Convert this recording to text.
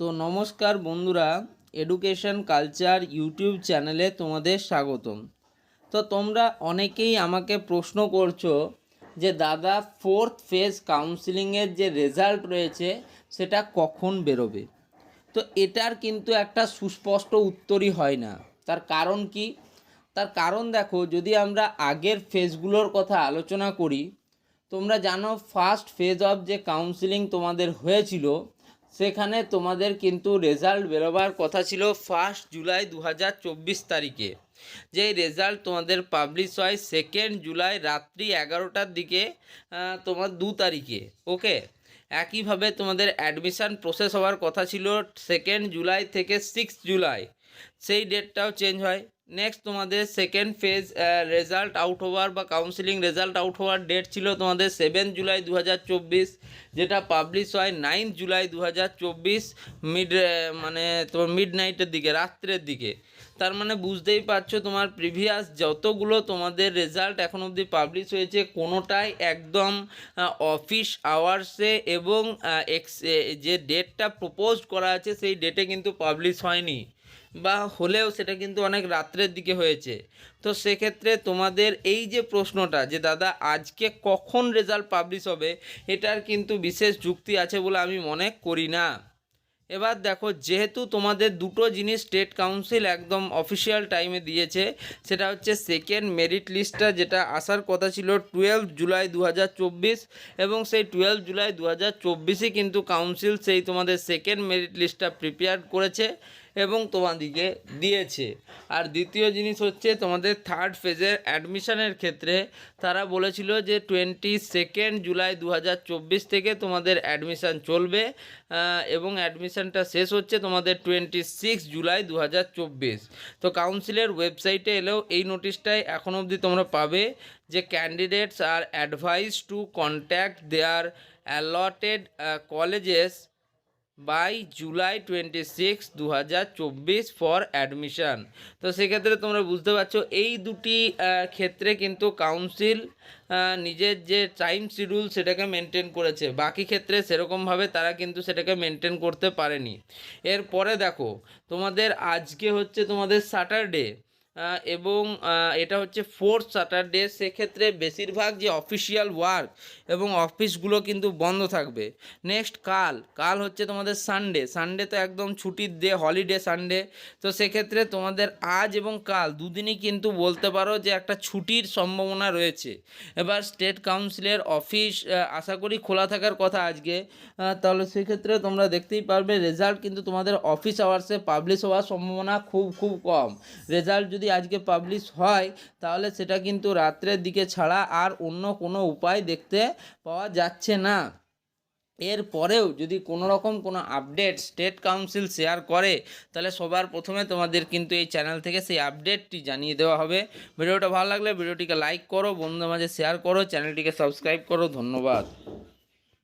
তো নমস্কার বন্ধুরা, এডুকেশন কালচার ইউটিউব চ্যানেলে তোমাদের স্বাগতম। তো তোমরা অনেকেই আমাকে প্রশ্ন করছো যে দাদা, ফোর্থ ফেজ কাউন্সিলিংয়ের যে রেজাল্ট রয়েছে সেটা কখন বেরোবে। তো এটার কিন্তু একটা সুস্পষ্ট উত্তরই হয় না। তার কারণ কি? তার কারণ দেখো, যদি আমরা আগের ফেজগুলোর কথা আলোচনা করি, তোমরা জানো ফার্স্ট ফেজ অফ যে কাউন্সিলিং তোমাদের হয়েছিল সেখানে তোমাদের কিন্তু রেজাল্ট বেরোবার কথা ছিল 1 জুলাই 2024 তারিখে। যেই রেজাল্ট তোমাদের পাবলিশ হয় 2 জুলাই রাত্রি 11টার দিকে, তোমার 2 তারিখে। ওকে, একইভাবে তোমাদের অ্যাডমিশান প্রসেস হওয়ার কথা ছিল 2 জুলাই থেকে 6 জুলাই, সেই ডেটটাও চেঞ্জ হয়। নেক্সট তোমাদের সেকেন্ড ফেজ রেজাল্ট আউট হওয়ার বা কাউন্সিলিং রেজাল্ট আউট হওয়ার ডেট ছিল তোমাদের 7 জুলাই 2024, যেটা পাবলিশ হয় 9 জুলাই 2024 তোমার মিড নাইটের দিকে, রাত্রের দিকে। তার মানে বুঝতেই পারছো, তোমার প্রিভিয়াস যতগুলো তোমাদের রেজাল্ট এখন অবধি পাবলিশ হয়েছে কোনোটাই একদম অফিস আওয়ার্সে এবং যে ডেটটা প্রপোজ করা আছে সেই ডেটে কিন্তু পাবলিশ হয়নি, বা হলেও সেটা কিন্তু অনেক রাত্রের দিকে হয়েছে। তো সেক্ষেত্রে তোমাদের এই যে প্রশ্নটা যে দাদা আজকে কখন রেজাল্ট পাবলিশ হবে, এটার কিন্তু বিশেষ যুক্তি আছে বলে আমি মনে করি না। এবার দেখো, যেহেতু তোমাদের দুটো জিনিস স্টেট কাউন্সিল একদম অফিসিয়াল টাইমে দিয়েছে, সেটা হচ্ছে সেকেন্ড মেরিট লিস্টটা যেটা আসার কথা ছিল 12 জুলাই 2024, এবং সেই 12 জুলাই 2024ই কিন্তু কাউন্সিল সেই তোমাদের সেকেন্ড মেরিট লিস্টটা প্রিপেয়ার করেছে এবং তোমাদিকে দিয়েছে। আর দ্বিতীয় জিনিস হচ্ছে তোমাদের থার্ড ফেজের অ্যাডমিশনের ক্ষেত্রে তারা বলেছিল যে 22 জুলাই 2024 থেকে তোমাদের অ্যাডমিশান চলবে, এবং অ্যাডমিশানটা শেষ হচ্ছে তোমাদের 26 জুলাই 2024। তো কাউন্সিলের ওয়েবসাইটে এলেও এই নোটিশটাই এখন অবধি তোমরা পাবে যে candidates are advise to contact their allotted colleges by July 26, 2024 for admission. তো সেক্ষেত্রে তোমরা বুঝতে পারছো এই দুটি ক্ষেত্রে কিন্তু কাউন্সিল নিজের যে টাইম শিডিউল সেটাকে মেনটেন করেছে, বাকি ক্ষেত্রে সেরকমভাবে তারা কিন্তু সেটাকে মেনটেন করতে পারেনি। এরপরে দেখো, তোমাদের আজকে হচ্ছে তোমাদের স্যাটারডে, এবং এটা হচ্ছে ফোর্থ স্যাটারডে। সেক্ষেত্রে বেশিরভাগ যে অফিসিয়াল ওয়ার্ক এবং অফিসগুলো কিন্তু বন্ধ থাকবে। নেক্সট কাল হচ্ছে তোমাদের সানডে তো একদম ছুটির ডে, হলিডে সানডে। তো সেক্ষেত্রে তোমাদের আজ এবং কাল দুদিনই কিন্তু বলতে পারো যে একটা ছুটির সম্ভাবনা রয়েছে। এবার স্টেট কাউন্সিলের অফিস আশা করি খোলা থাকার কথা আজকে, তাহলে সেক্ষেত্রে তোমরা দেখতেই পারবে রেজাল্ট কিন্তু তোমাদের অফিস আওয়ার্সে পাবলিশ হওয়ার সম্ভাবনা খুব কম। রেজাল্ট যদি আজকে পাবলিশ হয় তাহলে সেটা কিন্তু রাত্রের দিকে ছাড়া আর অন্য কোনো উপায় দেখতে পাওয়া যাচ্ছে না। এরপরেও যদি কোনো রকম কোনো আপডেট স্টেট কাউন্সিল শেয়ার করে তাহলে সবার প্রথমে তোমাদের কিন্তু এই চ্যানেল থেকে সেই আপডেটটি জানিয়ে দেওয়া হবে। ভিডিওটা ভালো লাগলে ভিডিওটিকে লাইক করো, বন্ধুদের মাঝে শেয়ার করো, চ্যানেলটিকে সাবস্ক্রাইব করো। ধন্যবাদ।